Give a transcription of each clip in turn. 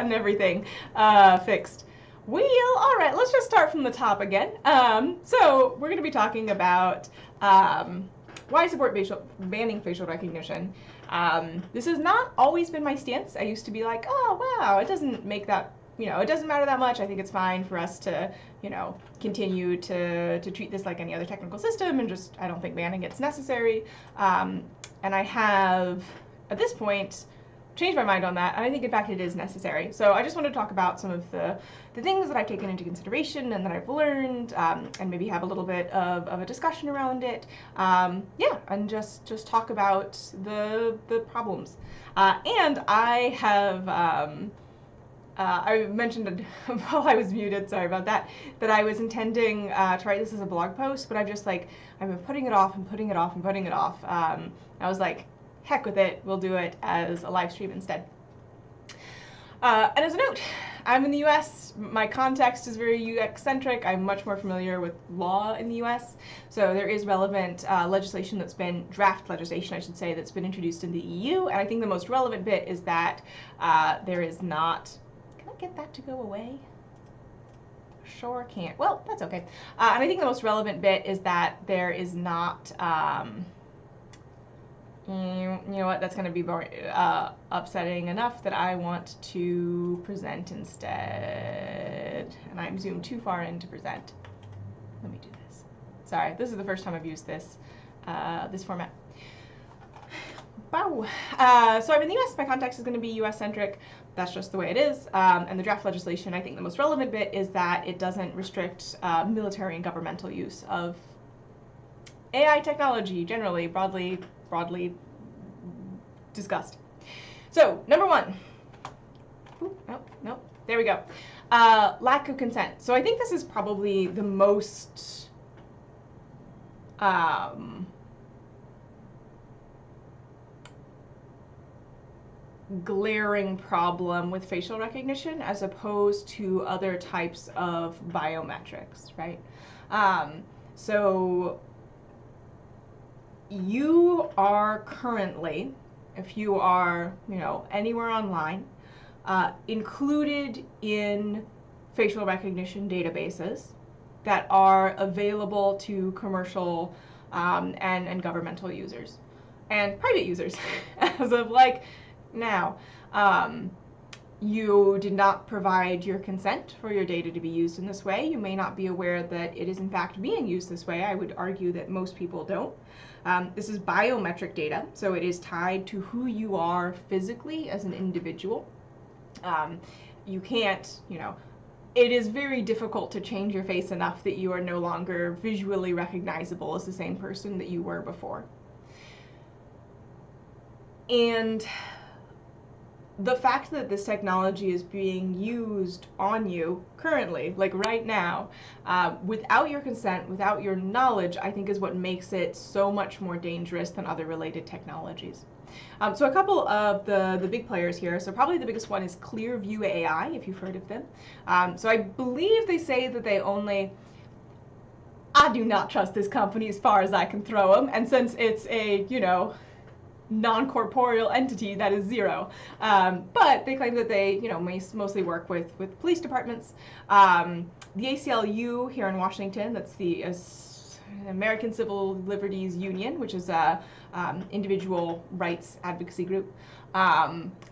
gotten everything fixed. All right, let's just start from the top again. So we're going to be talking about why I support banning facial recognition. This has not always been my stance. I used to be like, oh, wow, it doesn't make that, it doesn't matter that much. I think it's fine for us to, continue to treat this like any other technical system, and just, I don't think banning it's necessary. And I have, at this point, changed my mind on that, and I think in fact it is necessary. So I just want to talk about some of the things that I've taken into consideration and that I've learned, and maybe have a little bit of a discussion around it. Yeah, and just talk about the problems. And I have, I mentioned while I was muted, sorry about that, that I was intending to write this as a blog post, but I've been putting it off and putting it off and putting it off. I was like, heck with it, we'll do it as a live stream instead. And as a note, I'm in the US, my context is very UX-centric, I'm much more familiar with law in the US, so there is relevant legislation that's been, draft legislation I should say, that's been introduced in the EU, and I think the most relevant bit is that there is not, can I get that to go away? Sure can't, well, that's okay. And I think the most relevant bit is that there is not, you know what, that's going to be more upsetting enough that I want to present instead. And I'm zoomed too far in to present. Let me do this. Sorry, this is the first time I've used this, this format. Wow. So I'm in the US, my context is going to be US-centric. That's just the way it is. And the draft legislation, I think the most relevant bit is that it doesn't restrict military and governmental use of AI technology, generally, broadly discussed. So, number one. Ooh, no, there we go. Lack of consent. So I think this is probably the most glaring problem with facial recognition as opposed to other types of biometrics, right? So you are currently, if you are, anywhere online, included in facial recognition databases that are available to commercial and governmental users and private users as of like now. You did not provide your consent for your data to be used in this way. You may not be aware that it is in fact being used this way. I would argue that most people don't. This is biometric data, so it is tied to who you are physically as an individual. You can't, it is very difficult to change your face enough that you are no longer visually recognizable as the same person that you were before. And the fact that this technology is being used on you currently, like right now, without your consent, without your knowledge, I think is what makes it so much more dangerous than other related technologies. So a couple of the big players here, so probably the biggest one is Vue Ai, if you've heard of them. So I believe they say that they only, I do not trust this company as far as I can throw them, and since it's a, non-corporeal entity, that is zero. But they claim that they, mostly work with police departments. The ACLU here in Washington, that's the American Civil Liberties Union, which is a individual rights advocacy group,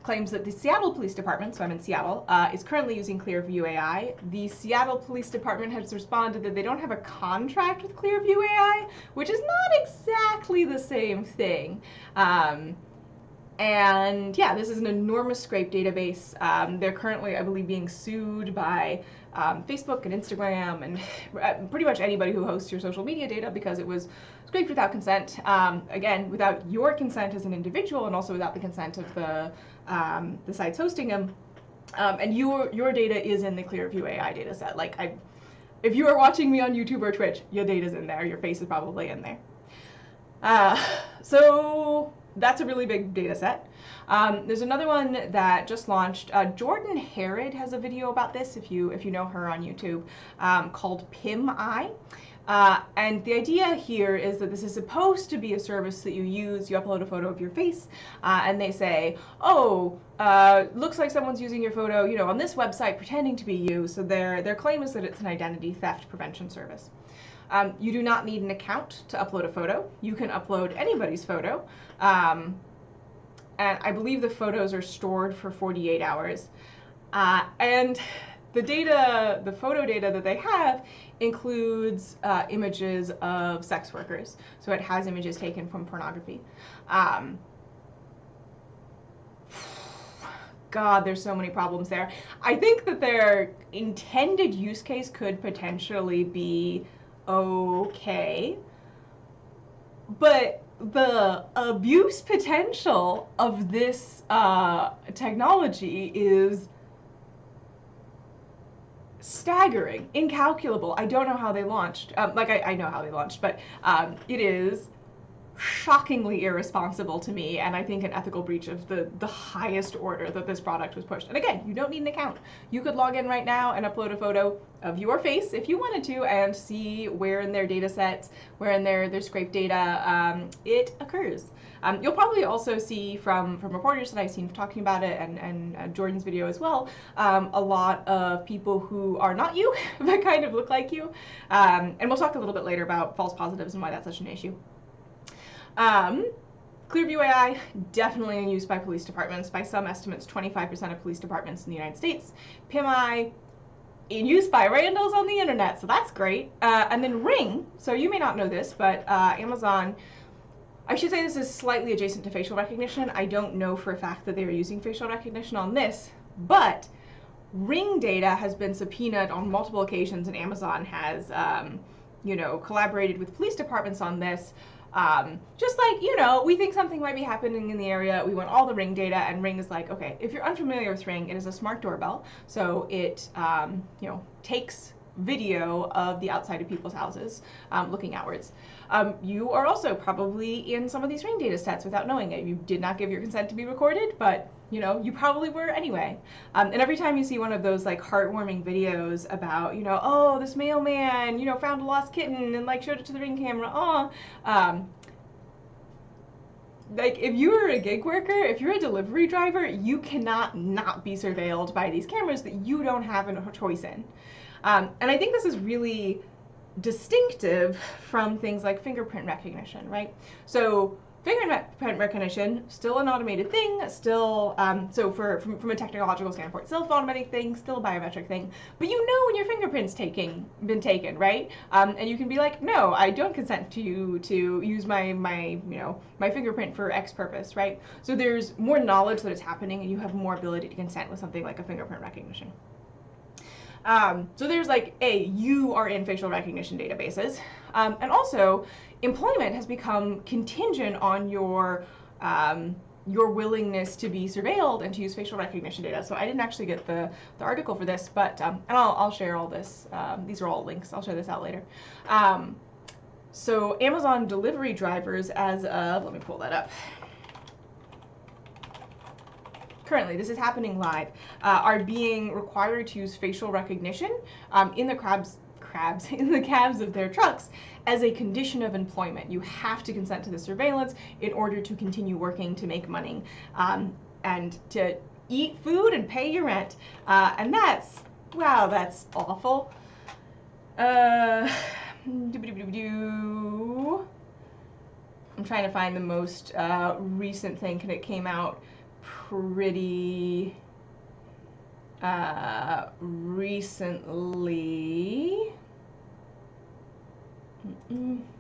claims that the Seattle Police Department, so I'm in Seattle, is currently using Vue Ai. The Seattle Police Department has responded that they don't have a contract with Vue Ai, which is not exactly the same thing. And yeah, this is an enormous scrape database. They're currently, I believe, being sued by Facebook and Instagram and pretty much anybody who hosts your social media data because it was scraped without consent. Again, without your consent as an individual and also without the consent of the sites hosting them. And your data is in the Vue Ai data set. Like, if you are watching me on YouTube or Twitch, your data's in there. Your face is probably in there. So that's a really big data set. There's another one that just launched. Jordan Herod has a video about this, if you know her on YouTube, called Ai. And the idea here is that this is supposed to be a service that you use. You upload a photo of your face, and they say, oh, looks like someone's using your photo, you know, on this website pretending to be you. So their claim is that it's an identity theft prevention service. You do not need an account to upload a photo. You can upload anybody's photo. And I believe the photos are stored for 48 hours. And the data, the photo data that they have includes images of sex workers. So it has images taken from pornography. God, there's so many problems there. I think that their intended use case could potentially be okay, but the abuse potential of this technology is staggering, incalculable. I don't know how they launched. I know how they launched, but it is shockingly irresponsible to me, and I think an ethical breach of the highest order that this product was pushed. And again, you don't need an account. You could log in right now and upload a photo of your face if you wanted to and see where in their data sets, where in their scraped data it occurs. You'll probably also see from reporters that I've seen talking about it, and Jordan's video as well, a lot of people who are not you, but kind of look like you. And we'll talk a little bit later about false positives and why that's such an issue. Vue Ai, definitely in use by police departments. By some estimates, 25% of police departments in the United States. PimEye, in use by randos on the internet, so that's great. And then Ring, so you may not know this, but Amazon, I should say this is slightly adjacent to facial recognition. I don't know for a fact that they are using facial recognition on this, but Ring data has been subpoenaed on multiple occasions, and Amazon has, you know, collaborated with police departments on this. Just like, you know, we think something might be happening in the area, we want all the Ring data, and Ring is like, okay, if you're unfamiliar with Ring, it is a smart doorbell, so it, you know, takes video of the outside of people's houses, looking outwards. You are also probably in some of these Ring data sets without knowing it. You did not give your consent to be recorded, but you know, you probably were anyway. And every time you see one of those like heartwarming videos about, you know, oh, this mailman, you know, found a lost kitten and like showed it to the Ring camera, oh, like if you are a gig worker, if you're a delivery driver, you cannot not be surveilled by these cameras that you don't have a choice in. And I think this is really distinctive from things like fingerprint recognition, right? So fingerprint recognition, still an automated thing, still, so from a technological standpoint, still an automated thing, still a biometric thing, but you know when your fingerprint's been taken, right? And you can be like, no, I don't consent to you to use my fingerprint for X purpose, right? So there's more knowledge that it's happening, and you have more ability to consent with something like a fingerprint recognition. So there's like, you are in facial recognition databases, and also employment has become contingent on your willingness to be surveilled and to use facial recognition data. So I didn't actually get the article for this, but and I'll share all this. These are all links. I'll share this out later. So Amazon delivery drivers, as of, let me pull that up. Currently, this is happening live, are being required to use facial recognition in the cabs of their trucks as a condition of employment. You have to consent to the surveillance in order to continue working to make money and to eat food and pay your rent. And that's, wow, that's awful. I'm trying to find the most recent thing, because it came out pretty recently.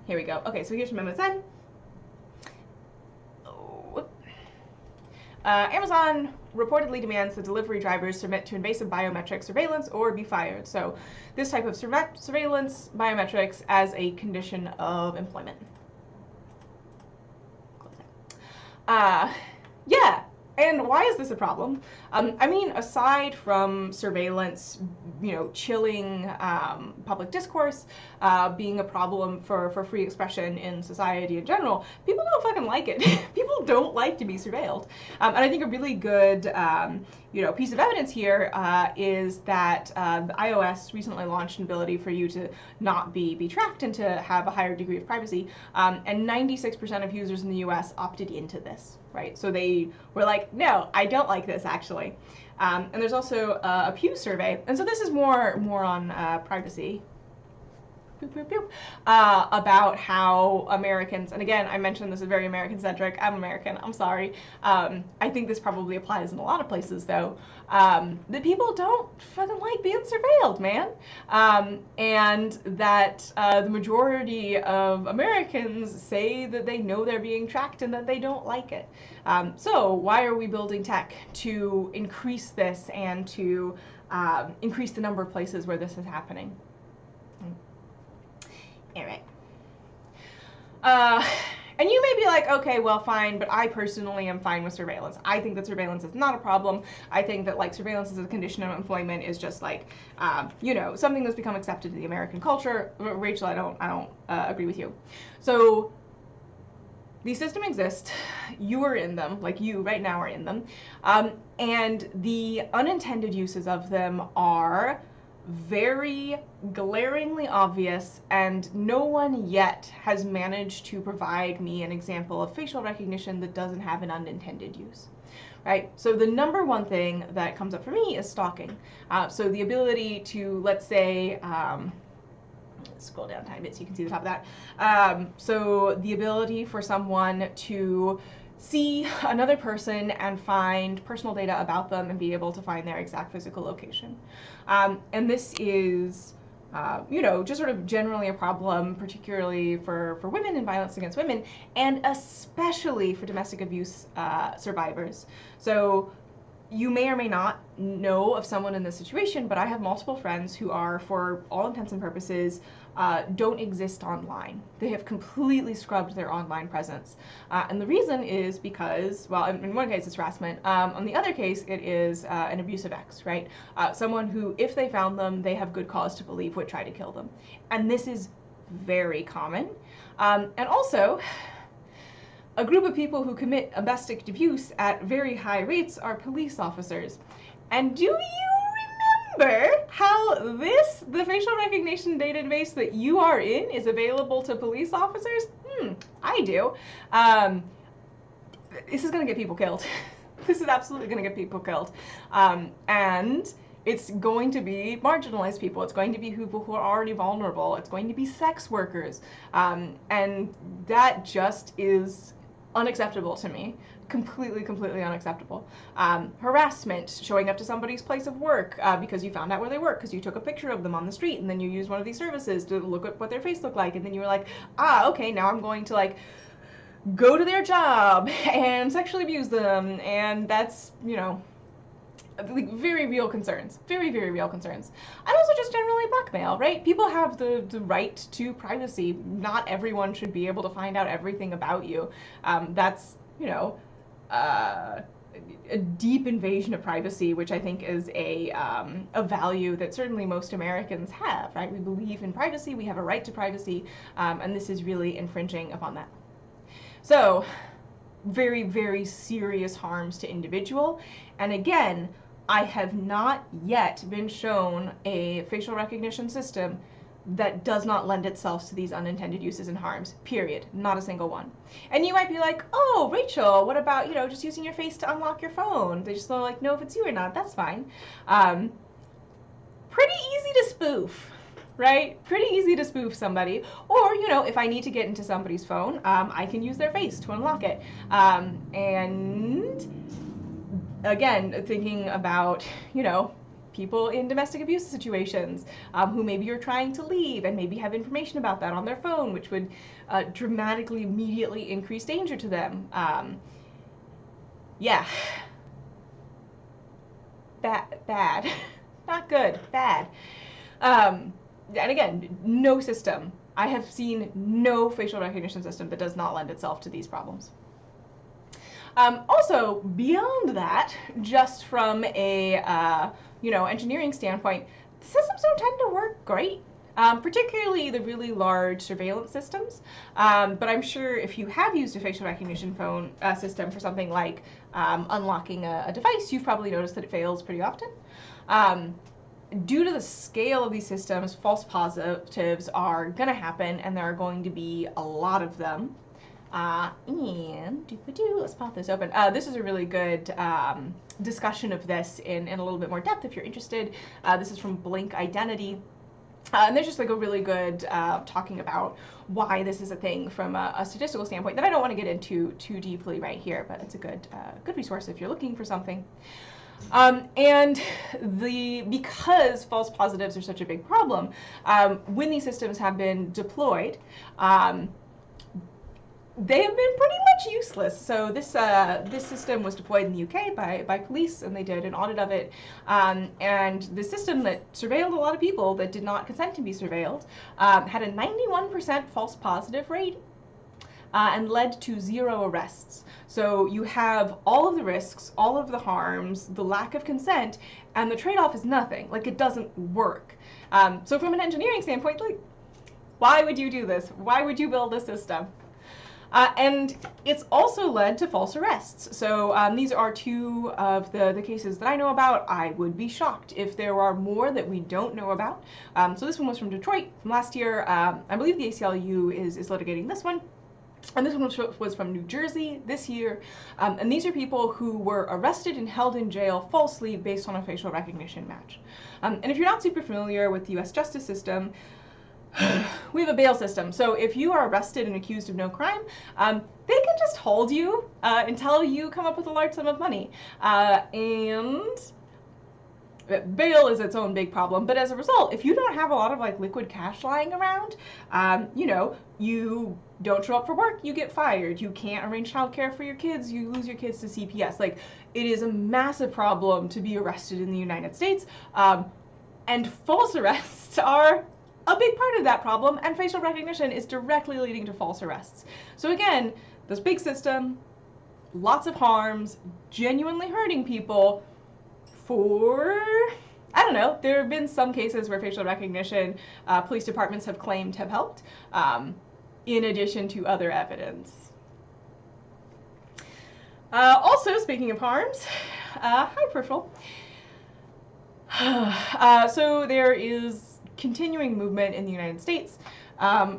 Here we go. Okay, so here's from MSN. Amazon reportedly demands that delivery drivers submit to invasive biometric surveillance or be fired. So this type of surveillance biometrics as a condition of employment. Yeah. And why is this a problem? I mean, aside from surveillance chilling public discourse, being a problem for free expression in society in general, people don't fucking like it. People don't like to be surveilled. And I think a really good piece of evidence here is that the iOS recently launched an ability for you to not be tracked and to have a higher degree of privacy. And 96% of users in the US opted into this, right? So they were like, no, I don't like this actually. And there's also a Pew survey, and so this is more on privacy. About how Americans, and again, I mentioned this is very American-centric. I'm American, I'm sorry. I think this probably applies in a lot of places, though, that people don't fucking like being surveilled, man. And that the majority of Americans say that they know they're being tracked and that they don't like it. So why are we building tech to increase this and to increase the number of places where this is happening? All right. And you may be like, okay, well, fine, but I personally am fine with surveillance. I think that surveillance is not a problem. I think that like surveillance as a condition of employment is just like, something that's become accepted in the American culture. Rachel, I don't agree with you. So these systems exist. You are in them, like you right now are in them, and the unintended uses of them are very glaringly obvious, and no one yet has managed to provide me an example of facial recognition that doesn't have an unintended use, right? So the number one thing that comes up for me is stalking. So the ability to, let's say, scroll down tiny bit so you can see the top of that. So the ability for someone to see another person and find personal data about them and be able to find their exact physical location. And this is, just sort of generally a problem, particularly for women and violence against women, and especially for domestic abuse survivors. So you may or may not know of someone in this situation, but I have multiple friends who are, for all intents and purposes, don't exist online. They have completely scrubbed their online presence. And the reason is because, well, in one case it's harassment. On the other case, it is an abusive ex, right? Someone who, if they found them, they have good cause to believe would try to kill them. And this is very common. And also, a group of people who commit domestic abuse at very high rates are police officers. And do you remember how the facial recognition database that you are in is available to police officers? I do. This is gonna get people killed. This is absolutely gonna get people killed. And it's going to be marginalized people. It's going to be people who are already vulnerable. It's going to be sex workers. And that just is unacceptable to me. Completely unacceptable. Harassment, showing up to somebody's place of work because you found out where they work, because you took a picture of them on the street, and then you used one of these services to look at what their face looked like, and then you were like, okay, now I'm going to like go to their job and sexually abuse them, and that's, like very real concerns, very real concerns. And also just generally blackmail, right? People have the right to privacy. Not everyone should be able to find out everything about you. That's, a deep invasion of privacy, which I think is a value that certainly most Americans have, right? We believe in privacy, we have a right to privacy, and this is really infringing upon that. So, very serious harms to individual. And again, I have not yet been shown a facial recognition system that does not lend itself to these unintended uses and harms, period. Not a single one. And you might be like, oh, Rachel, what about, just using your face to unlock your phone? They just don't like know if it's you or not. That's fine. Pretty easy to spoof, right? Pretty easy to spoof somebody. Or, if I need to get into somebody's phone, I can use their face to unlock it. And again, thinking about, people in domestic abuse situations who maybe you're trying to leave and maybe have information about that on their phone, which would dramatically, immediately increase danger to them. Yeah. Bad. Not good. Bad. And again, no system. I have seen no facial recognition system that does not lend itself to these problems. Also, beyond that, just from a engineering standpoint, the systems don't tend to work great. Particularly the really large surveillance systems. But I'm sure if you have used a facial recognition phone system for something like unlocking a device, you've probably noticed that it fails pretty often. Due to the scale of these systems, false positives are going to happen, and there are going to be a lot of them. Let's pop this open. This is a really good discussion of this in a little bit more depth if you're interested. This is from Blink Identity. And there's just like a really good talking about why this is a thing from a statistical standpoint that I don't want to get into too deeply right here, but it's a good resource if you're looking for something. And because false positives are such a big problem, when these systems have been deployed, they have been pretty much useless. So this system was deployed in the UK by police, and they did an audit of it. And the system that surveilled a lot of people that did not consent to be surveilled had a 91% false positive rate and led to 0 arrests. So you have all of the risks, all of the harms, the lack of consent, and the trade-off is nothing. Like, it doesn't work. So from an engineering standpoint, like, why would you do this? Why would you build a system? And it's also led to false arrests. So these are 2 of the cases that I know about. I would be shocked if there are more that we don't know about. So this one was from Detroit from last year. I believe the ACLU is litigating this one. And this one was from New Jersey this year. And these are people who were arrested and held in jail falsely based on a facial recognition match. And if you're not super familiar with the US justice system, we have a bail system. So if you are arrested and accused of no crime, they can just hold you until you come up with a large sum of money. And bail is its own big problem. But as a result, if you don't have a lot of like liquid cash lying around, you know, you don't show up for work, you get fired. You can't arrange childcare for your kids, you lose your kids to CPS. Like, it is a massive problem to be arrested in the United States. And false arrests are a big part of that problem, and facial recognition is directly leading to false arrests. So again, this big system, lots of harms, genuinely hurting people for, I don't know, there have been some cases where facial recognition police departments have claimed have helped, in addition to other evidence. Also, speaking of harms, hi Peripheral. So there is continuing movement in the United States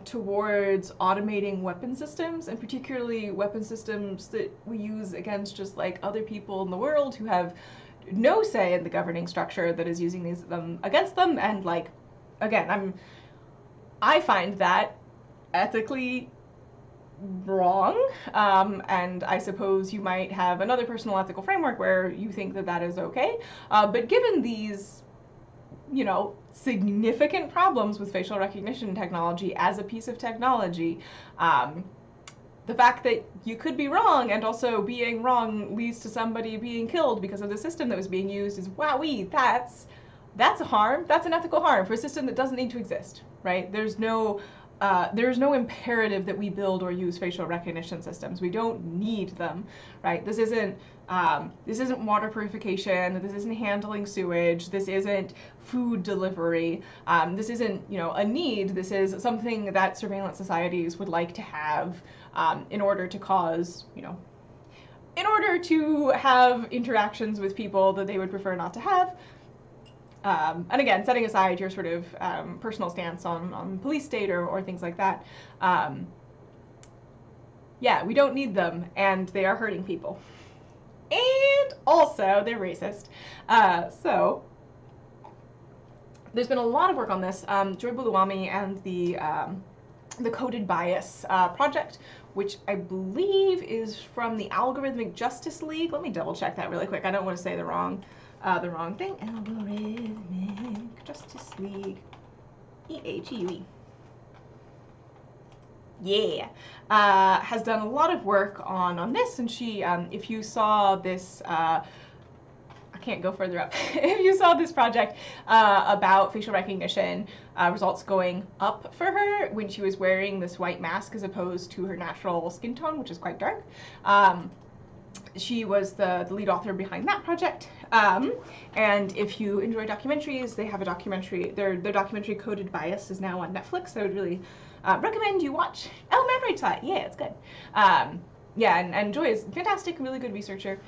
towards automating weapon systems, and particularly weapon systems that we use against just like other people in the world who have no say in the governing structure that is using these against them. And like, again, I find that ethically wrong, and I suppose you might have another personal ethical framework where you think that that is okay, but given these, you know, significant problems with facial recognition technology as a piece of technology, the fact that you could be wrong, and also being wrong leads to somebody being killed because of the system that was being used, is wowee, that's a harm. That's an ethical harm for a system that doesn't need to exist, right? There's no imperative that we build or use facial recognition systems. We don't need them, right? This isn't water purification. This isn't handling sewage. This isn't food delivery. This isn't, you know, a need. This is something that surveillance societies would like to have in order to cause, you know, in order to have interactions with people that they would prefer not to have. And again, setting aside your sort of personal stance on police state or things like that, yeah, we don't need them, and they are hurting people. And also, they're racist. So, there's been a lot of work on this. Joy Buluwami and the Coded Bias project, which I believe is from the Algorithmic Justice League. Let me double check that really quick. I don't want to say the wrong thing. Algorithmic Justice League. EAGUE. Yeah. Has done a lot of work on this, and she, if you saw this, I can't go further up. If you saw this project about facial recognition results going up for her when she was wearing this white mask as opposed to her natural skin tone, which is quite dark, she was the lead author behind that project. And if you enjoy documentaries, they have a documentary. Their documentary Coded Bias is now on Netflix. I would really recommend you watch Memory Tot. Yeah, it's good. Yeah, and Joy is fantastic, really good researcher.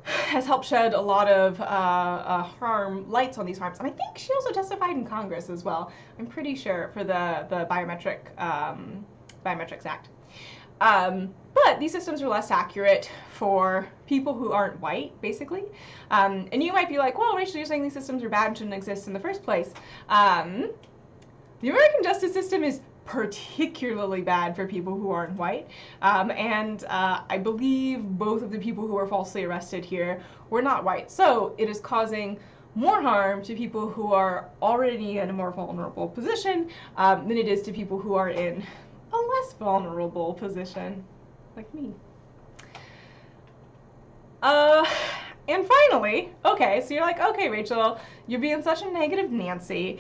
Has helped shed a lot of lights on these harms. And I think she also testified in Congress as well. I'm pretty sure for the Biometrics Act. But these systems are less accurate for people who aren't white, basically. And you might be like, well, Rachel, you're saying these systems are bad and shouldn't exist in the first place. The American justice system is particularly bad for people who aren't white. And I believe both of the people who were falsely arrested here were not white. So it is causing more harm to people who are already in a more vulnerable position than it is to people who are in a less vulnerable position, like me. And finally, okay, so you're like, okay, Rachel, you're being such a negative Nancy.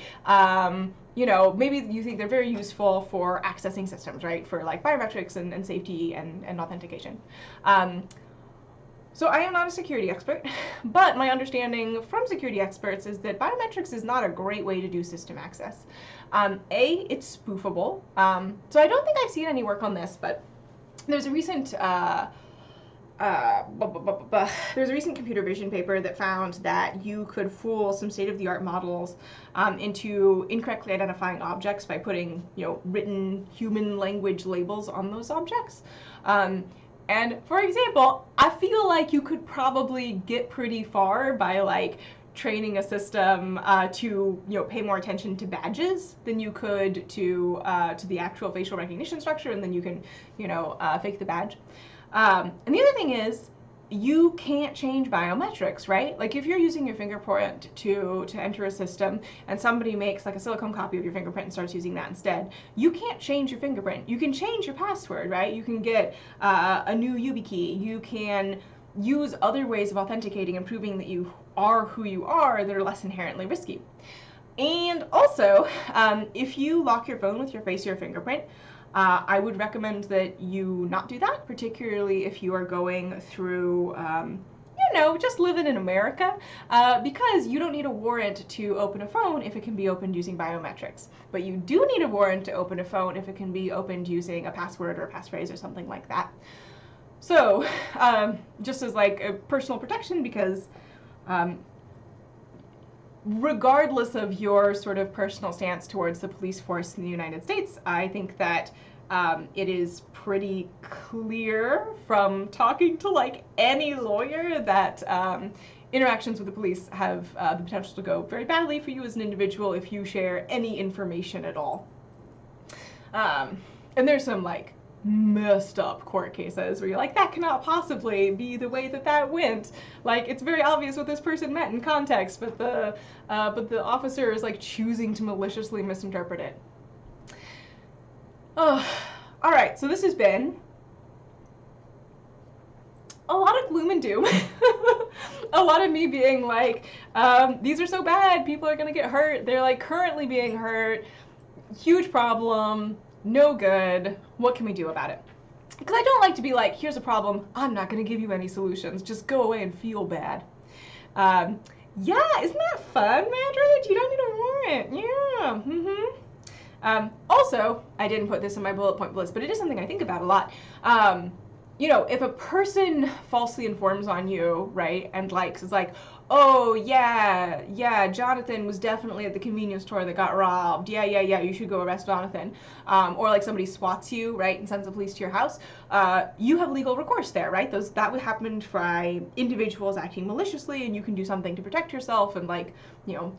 You know, maybe you think they're very useful for accessing systems, right? For like biometrics and safety and authentication. So I am not a security expert, but my understanding from security experts is that biometrics is not a great way to do system access. It's spoofable. So I don't think I've seen any work on this, but there's a recent computer vision paper that found that you could fool some state-of-the-art models into incorrectly identifying objects by putting, you know, written human language labels on those objects. And for example, I feel like you could probably get pretty far by like training a system to, you know, pay more attention to badges than you could to the actual facial recognition structure, and then you can, you know, fake the badge. And the other thing is, you can't change biometrics, right? Like if you're using your fingerprint to enter a system and somebody makes like a silicone copy of your fingerprint and starts using that instead, you can't change your fingerprint. You can change your password, right? You can get a new YubiKey. You can use other ways of authenticating and proving that you are who you are that are less inherently risky. And also, if you lock your phone with your face or your fingerprint, I would recommend that you not do that, particularly if you are going through, you know, just living in America, because you don't need a warrant to open a phone if it can be opened using biometrics. But you do need a warrant to open a phone if it can be opened using a password or a passphrase or something like that. So, just as like a personal protection, because regardless of your sort of personal stance towards the police force in the United States, I think that it is pretty clear from talking to like any lawyer that interactions with the police have the potential to go very badly for you as an individual if you share any information at all. And there's some like messed up court cases where you're like, that cannot possibly be the way that that went. Like, it's very obvious what this person meant in context, but the officer is like choosing to maliciously misinterpret it. Oh, all right, so this has been a lot of gloom and doom. A lot of me being like, these are so bad, people are gonna get hurt, they're like currently being hurt, huge problem, no good, what can we do about it? Because I don't like to be like, here's a problem, I'm not going to give you any solutions, just go away and feel bad. Yeah, isn't that fun, Madrid? You don't need a warrant. Yeah, also, I didn't put this in my bullet point list, but it is something I think about a lot. You know, if a person falsely informs on you, right, and like is like, oh yeah, Jonathan was definitely at the convenience store that got robbed. Yeah, you should go arrest Jonathan. Or like somebody swats you, right, and sends the police to your house. You have legal recourse there, right? That would happen by individuals acting maliciously, and you can do something to protect yourself and like, you know,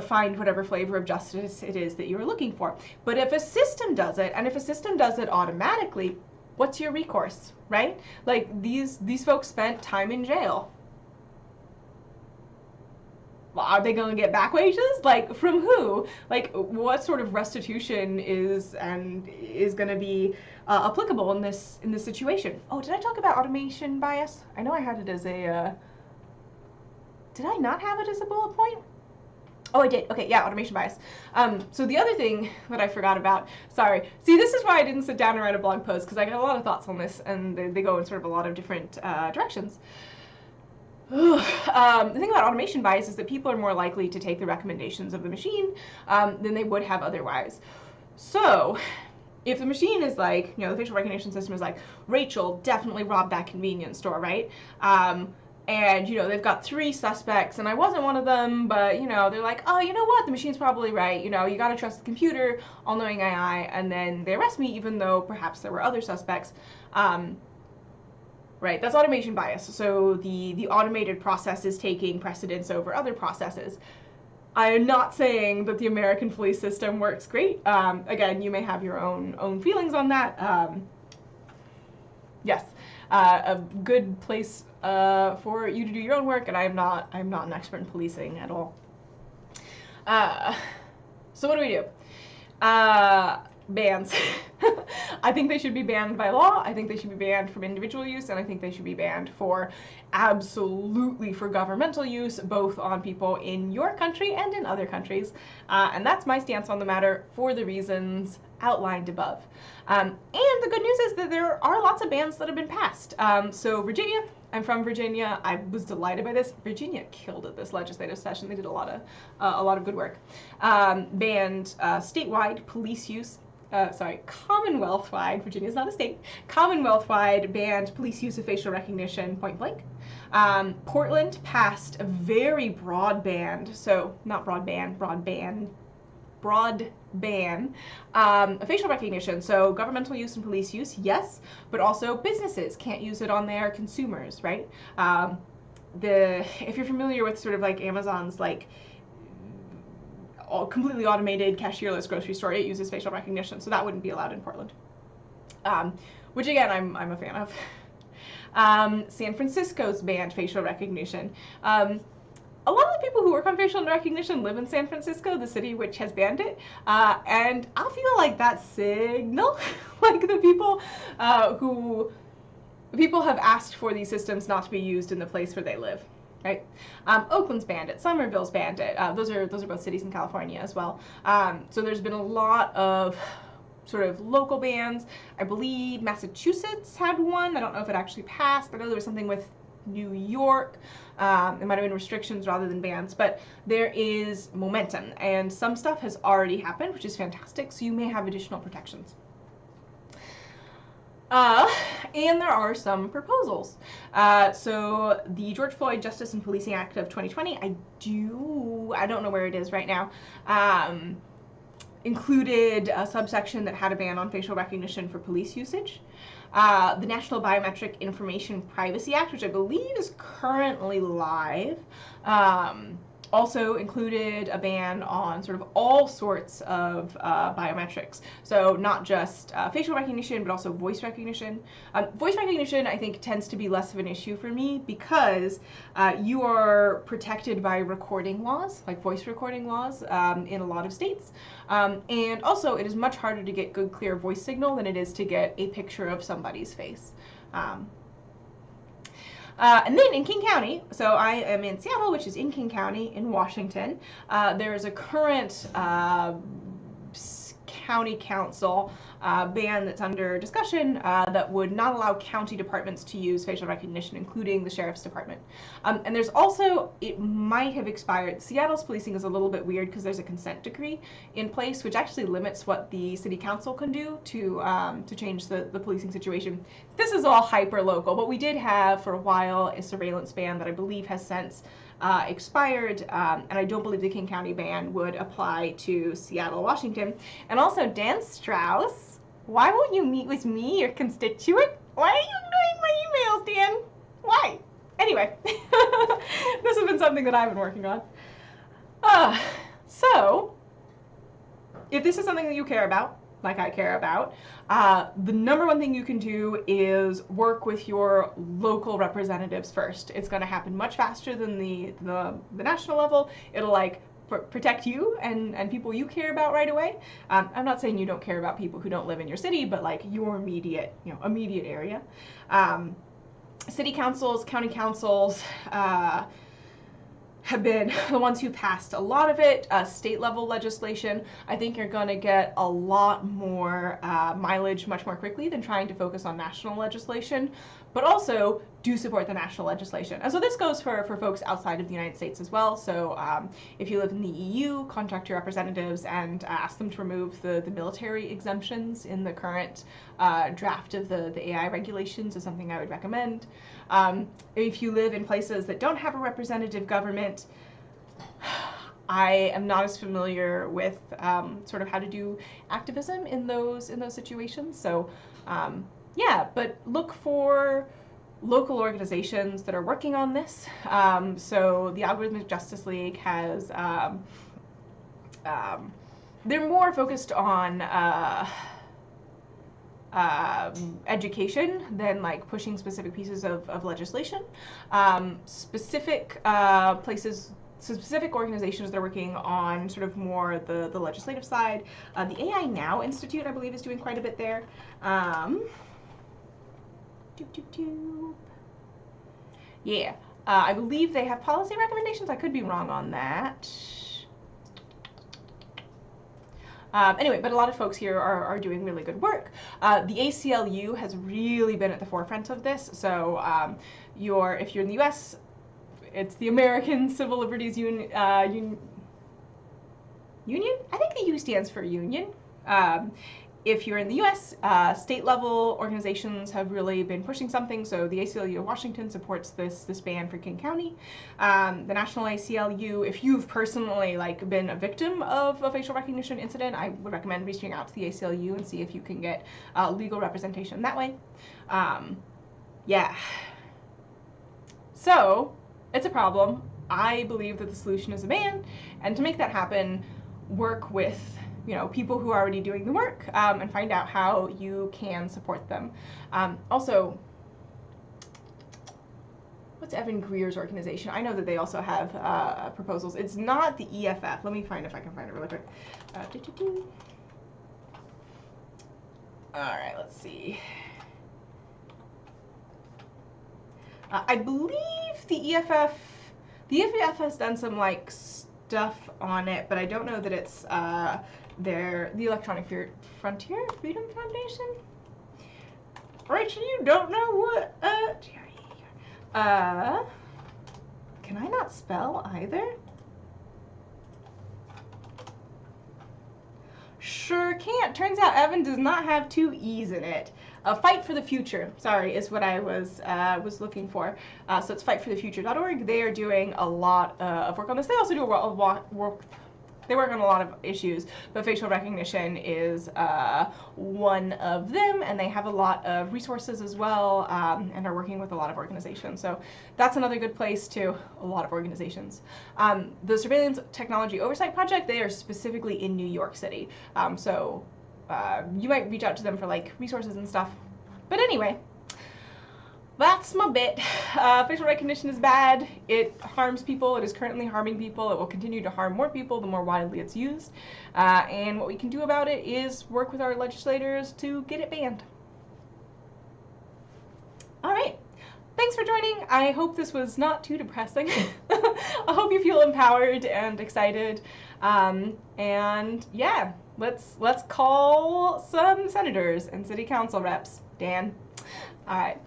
find whatever flavor of justice it is that you are looking for. But if a system does it, and if a system does it automatically, what's your recourse, right? Like these folks spent time in jail. Are they going to get back wages? Like, from who? Like, what sort of restitution is going to be applicable in this situation? Oh, did I talk about automation bias? I know I had it as a. Did I not have it as a bullet point? Oh, I did. Okay, yeah, automation bias. So the other thing that I forgot about, sorry. See, this is why I didn't sit down and write a blog post, because I got a lot of thoughts on this, and they go in sort of a lot of different directions. The thing about automation bias is that people are more likely to take the recommendations of the machine than they would have otherwise. So if the machine is like, the facial recognition system is like, Rachel definitely robbed that convenience store, right? And, they've got 3 suspects, and I wasn't one of them, but, they're like, oh, you know what, the machine's probably right, you gotta trust the computer, all-knowing AI, and then they arrest me, even though perhaps there were other suspects. Right, that's automation bias. So the automated process is taking precedence over other processes. I am not saying that the American police system works great. Again, you may have your own feelings on that. Yes, a good place for you to do your own work, and I'm not an expert in policing at all. So what do? Bans. I think they should be banned by law. I think they should be banned from individual use, and I think they should be banned absolutely for governmental use, both on people in your country and in other countries. And that's my stance on the matter for the reasons outlined above. And the good news is that there are lots of bans that have been passed. So Virginia, I'm from Virginia. I was delighted by this. Virginia killed it this legislative session. They did a lot of good work. Banned statewide police use. Commonwealth-wide, Virginia's not a state, Commonwealth-wide banned police use of facial recognition point blank. Portland passed a very broad ban, so not broadband, broad ban of facial recognition. So governmental use and police use, yes, but also businesses can't use it on their consumers, right? If you're familiar with sort of like Amazon's like completely automated cashierless grocery store, it uses facial recognition, so that wouldn't be allowed in Portland. Which again, I'm a fan of. San Francisco's banned facial recognition. A lot of the people who work on facial recognition live in San Francisco, the city which has banned it, and I feel like that signal, like the people people have asked for these systems not to be used in the place where they live. Right, Oakland's banned it. Somerville's banned it. Those are both cities in California as well. So there's been a lot of sort of local bans. I believe Massachusetts had one. I don't know if it actually passed. I know there was something with New York. It might have been restrictions rather than bans, but there is momentum, and some stuff has already happened, which is fantastic. So you may have additional protections. And there are some proposals. So the George Floyd Justice and Policing Act of 2020, I don't know where it is right now, included a subsection that had a ban on facial recognition for police usage. The National Biometric Information Privacy Act, which I believe is currently live, also included a ban on sort of all sorts of biometrics. So not just facial recognition, but also voice recognition. Voice recognition, I think, tends to be less of an issue for me because you are protected by recording laws, like voice recording laws in a lot of states. And also, it is much harder to get good, clear voice signal than it is to get a picture of somebody's face. And then in King County, so I am in Seattle, which is in King County in Washington, there is a current county council ban that's under discussion that would not allow county departments to use facial recognition, including the sheriff's department. And there's also, it might have expired. Seattle's policing is a little bit weird because there's a consent decree in place, which actually limits what the city council can do to change the policing situation. This is all hyper local, but we did have for a while a surveillance ban that I believe has since expired, and I don't believe the King County ban would apply to Seattle, Washington. And also, Dan Strauss, why won't you meet with me, your constituent? Why are you ignoring my emails, Dan? Why? Anyway, this has been something that I've been working on. So, if this is something that you care about, like I care about, the number one thing you can do is work with your local representatives first. It's going to happen much faster than the national level. It'll like protect you and people you care about right away. I'm not saying you don't care about people who don't live in your city, but like your immediate area. City councils, county councils, have been the ones who passed a lot of it. State level legislation, I think you're going to get a lot more mileage much more quickly than trying to focus on national legislation, but also do support the national legislation. And so this goes for folks outside of the United States as well. So if you live in the EU, contact your representatives and ask them to remove the military exemptions in the current draft of the AI regulations is something I would recommend. If you live in places that don't have a representative government, I am not as familiar with sort of how to do activism in those situations. So yeah, but look for local organizations that are working on this. So the Algorithmic Justice League has, they're more focused on education than like pushing specific pieces of legislation. Specific places, specific organizations that are working on sort of more the legislative side. The AI Now Institute, I believe, is doing quite a bit there. Yeah, I believe they have policy recommendations. I could be wrong on that. Anyway, but a lot of folks here are doing really good work. The ACLU has really been at the forefront of this. So if you're in the US, it's the American Civil Liberties Union. I think the U stands for union. If you're in the US, state level organizations have really been pushing something. So the ACLU of Washington supports this ban for King County. The National ACLU, if you've personally like been a victim of a facial recognition incident, I would recommend reaching out to the ACLU and see if you can get legal representation that way. Yeah. So it's a problem. I believe that the solution is a ban, and to make that happen, work with people who are already doing the work and find out how you can support them. Also, what's Evan Greer's organization? I know that they also have proposals. It's not the EFF. Let me find if I can find it really quick. All right, let's see. I believe the EFF has done some like stuff on it, but I don't know that it's the Electronic Frontier Freedom Foundation. Rachel, you don't know what can I not spell either? Sure can't. Turns out Evan does not have two E's in it. Fight for the Future, sorry, is what I was looking for. So it's fightforthefuture.org. They are doing a lot of work on this. They also do work. They work on a lot of issues, but facial recognition is one of them, and they have a lot of resources as well, and are working with a lot of organizations. So that's another good place too, a lot of organizations. The Surveillance Technology Oversight Project, they are specifically in New York City. So you might reach out to them for like resources and stuff. But anyway, that's my bit. Facial recognition is bad. It harms people. It is currently harming people. It will continue to harm more people the more widely it's used. And what we can do about it is work with our legislators to get it banned. All right. Thanks for joining. I hope this was not too depressing. I hope you feel empowered and excited. And yeah, let's call some senators and city council reps. Dan. All right.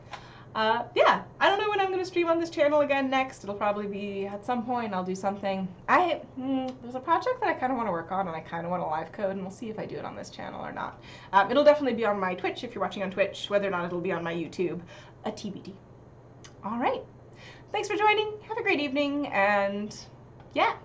Yeah, I don't know when I'm going to stream on this channel again next. It'll probably be at some point. I'll do something. There's a project that I kind of want to work on, and I kind of want to live code, and we'll see if I do it on this channel or not. It'll definitely be on my Twitch if you're watching on Twitch. Whether or not it'll be on my YouTube, a TBD. All right. Thanks for joining. Have a great evening, and yeah.